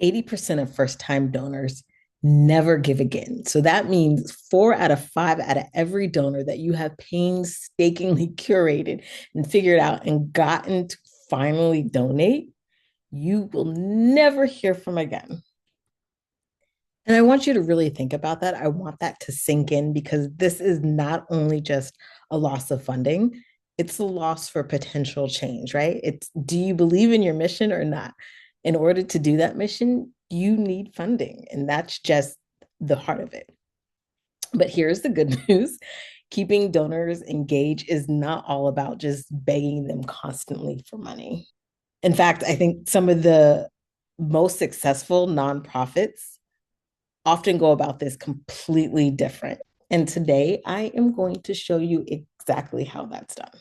80% of first time donors never give again. So that means 4 out of 5 out of every donor that you have painstakingly curated and figured out and gotten to finally donate, you will never hear from again. And I want you to really think about that. I want that to sink in because this is not only just a loss of funding, it's a loss for potential change, right? It's do you believe in your mission or not? In order to do that mission, you need funding. And that's just the heart of it. But here's the good news. Keeping donors engaged is not all about just begging them constantly for money. In fact, I think some of the most successful nonprofits often go about this completely different. And today I am going to show you exactly how that's done.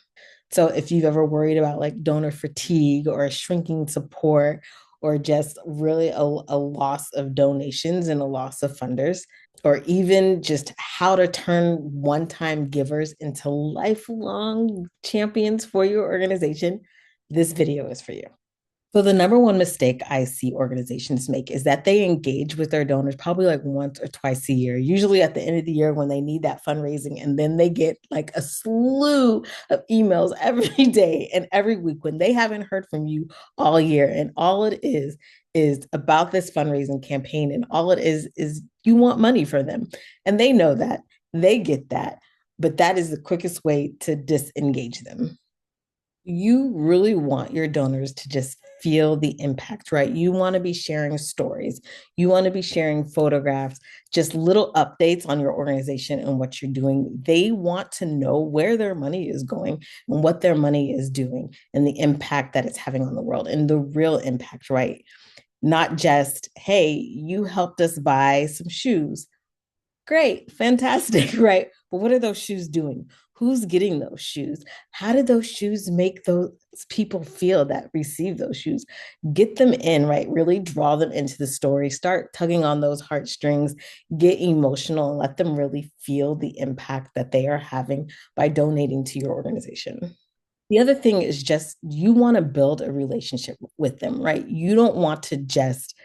So if you've ever worried about like donor fatigue or shrinking support or just really a loss of donations and a loss of funders, or even just how to turn one-time givers into lifelong champions for your organization, this video is for you. So the number one mistake I see organizations make is that they engage with their donors probably like once or twice a year, usually at the end of the year when they need that fundraising. And then they get like a slew of emails every day and every week when they haven't heard from you all year. And all it is about this fundraising campaign. And all it is you want money for them. And they know that, they get that, but that is the quickest way to disengage them. You really want your donors to just feel the impact, right? You want to be sharing stories. You want to be sharing photographs, just little updates on your organization and what you're doing. They want to know where their money is going and what their money is doing and the impact that it's having on the world and the real impact, right? Not just, hey, you helped us buy some shoes. Great, fantastic, right? But what are those shoes doing? Who's getting those shoes? How did those shoes make those people feel that receive those shoes? Get them in, right? Really draw them into the story. Start tugging on those heartstrings, get emotional, and let them really feel the impact that they are having by donating to your organization. The other thing is just you want to build a relationship with them, right? You don't want to just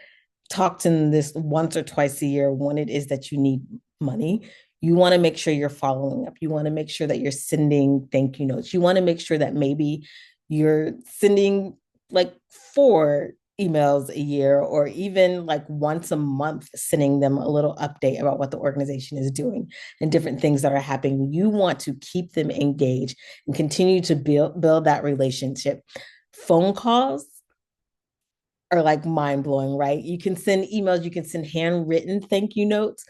talk to them this once or twice a year when it is that you need money. You want to make sure you're following up. You want to make sure that you're sending thank you notes. You want to make sure that maybe you're sending like 4 emails a year or even like once a month, sending them a little update about what the organization is doing and different things that are happening. You want to keep them engaged and continue to build that relationship. Phone calls are like mind blowing, right? You can send emails, you can send handwritten thank you notes,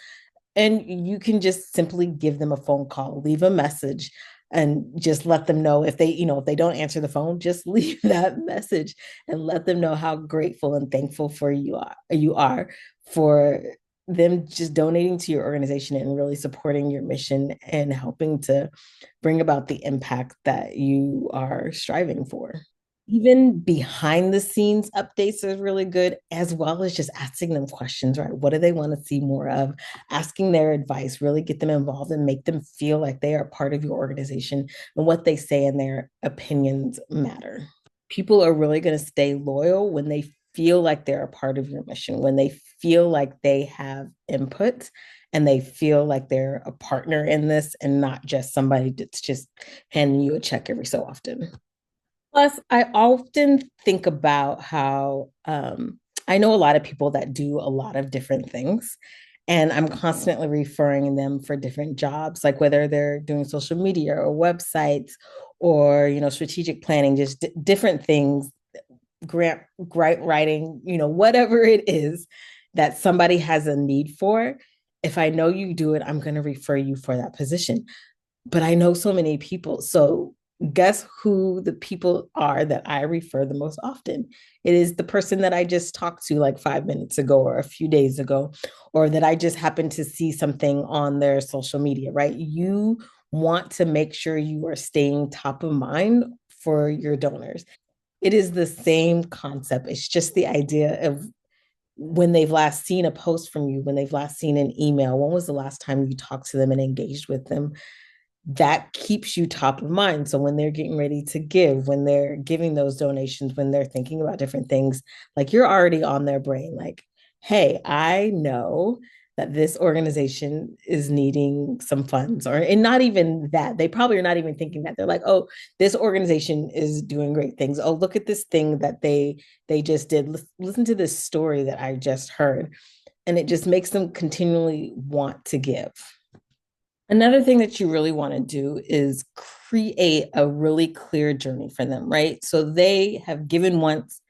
and you can just simply give them a phone call, leave a message, and just let them know if if they don't answer the phone, just leave that message and let them know how grateful and thankful for you are for them just donating to your organization and really supporting your mission and helping to bring about the impact that you are striving for. Even behind the scenes updates are really good, as well as just asking them questions, right? What do they want to see more of? Asking their advice, really get them involved and make them feel like they are part of your organization and what they say and their opinions matter. People are really going to stay loyal when they feel like they're a part of your mission, when they feel like they have input and they feel like they're a partner in this and not just somebody that's just handing you a check every so often. Plus, I often think about how I know a lot of people that do a lot of different things, and I'm constantly referring them for different jobs, like whether they're doing social media or websites or strategic planning, just different things, grant writing, whatever it is that somebody has a need for. If I know you do it, I'm going to refer you for that position. But I know so many people. So guess who the people are that I refer the most often? It is the person that I just talked to like 5 minutes ago or a few days ago, or that I just happened to see something on their social media, right? You want to make sure you are staying top of mind for your donors. It is the same concept. It's just the idea of when they've last seen a post from you, when they've last seen an email, when was the last time you talked to them and engaged with them? That keeps you top of mind. So when they're getting ready to give, when they're giving those donations, when they're thinking about different things, like you're already on their brain. Like, hey, I know that this organization is needing some funds, or and not even that. They probably are not even thinking that. They're like, oh, this organization is doing great things. Oh, look at this thing that they just did. Listen to this story that I just heard. And it just makes them continually want to give. Another thing that you really want to do is create a really clear journey for them, right? So they have given once,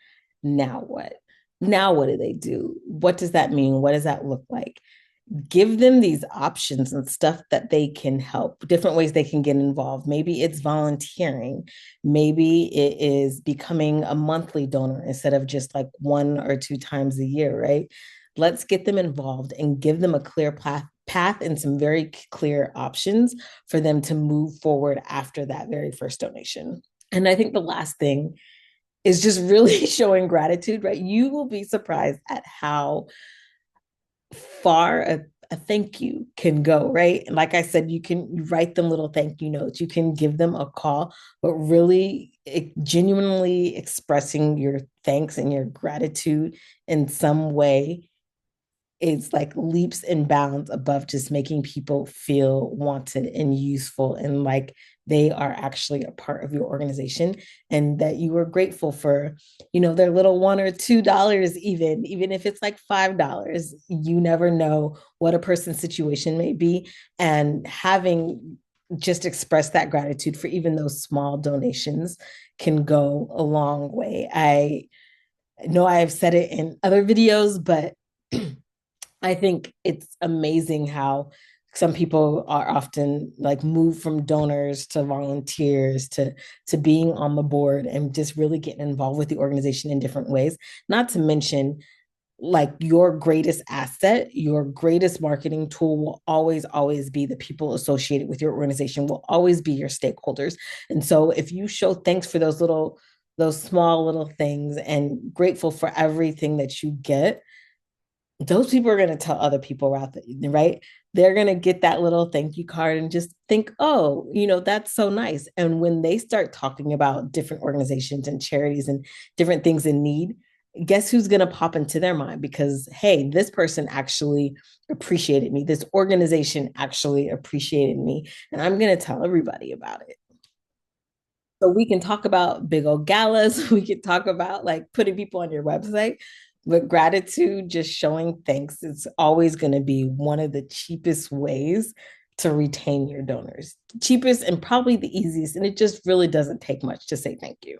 now what? Now what do they do? What does that mean? What does that look like? Give them these options and stuff that they can help, different ways they can get involved. Maybe it's volunteering. Maybe it is becoming a monthly donor instead of just like 1 or 2 times a year, right? Let's get them involved and give them a clear path and some very clear options for them to move forward after that very first donation. And I think the last thing is just really showing gratitude, right? You will be surprised at how far a thank you can go, right? And like I said, you can write them little thank you notes, you can give them a call, but really genuinely expressing your thanks and your gratitude in some way is like leaps and bounds above just making people feel wanted and useful and like they are actually a part of your organization and that you are grateful for, their little $1 or $2, even if it's like $5. You never know what a person's situation may be, and having just express that gratitude for even those small donations can go a long way. I know I have said it in other videos, but I think it's amazing how some people are often like moved from donors to volunteers to being on the board and just really getting involved with the organization in different ways. Not to mention, like, your greatest asset, your greatest marketing tool will always be the people associated with your organization, will always be your stakeholders. And so if you show thanks for those small little things and grateful for everything that you get, those people are going to tell other people, right? They're going to get that little thank you card and just think, oh, that's so nice. And when they start talking about different organizations and charities and different things in need, guess who's going to pop into their mind? Because, hey, this person actually appreciated me. This organization actually appreciated me. And I'm going to tell everybody about it. So we can talk about big old galas. We could talk about like putting people on your website, but gratitude, just showing thanks, it's always going to be one of the cheapest ways to retain your donors. Cheapest and probably the easiest. And it just really doesn't take much to say thank you.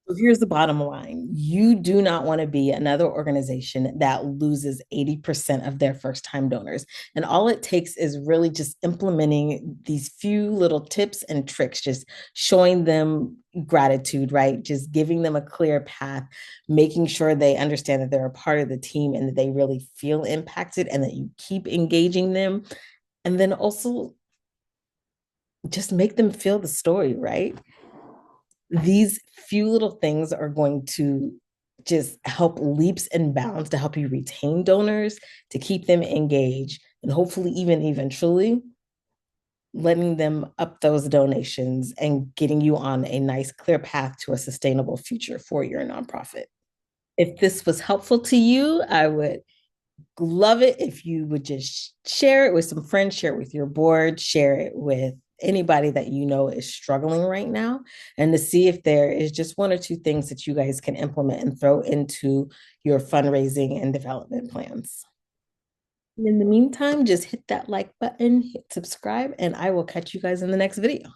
So here's the bottom line. You do not want to be another organization that loses 80% of their first time donors. And all it takes is really just implementing these few little tips and tricks, just showing them gratitude, right? Just giving them a clear path, making sure they understand that they're a part of the team and that they really feel impacted and that you keep engaging them. And then also just make them feel the story, right? These few little things are going to just help leaps and bounds to help you retain donors, to keep them engaged, and hopefully, even eventually, letting them up those donations and getting you on a nice, clear path to a sustainable future for your nonprofit. If this was helpful to you, I would love it if you would just share it with some friends, share it with your board, share it with anybody that you know is struggling right now, and to see if there is just 1 or 2 things that you guys can implement and throw into your fundraising and development plans. In the meantime, just hit that like button, hit subscribe, and I will catch you guys in the next video.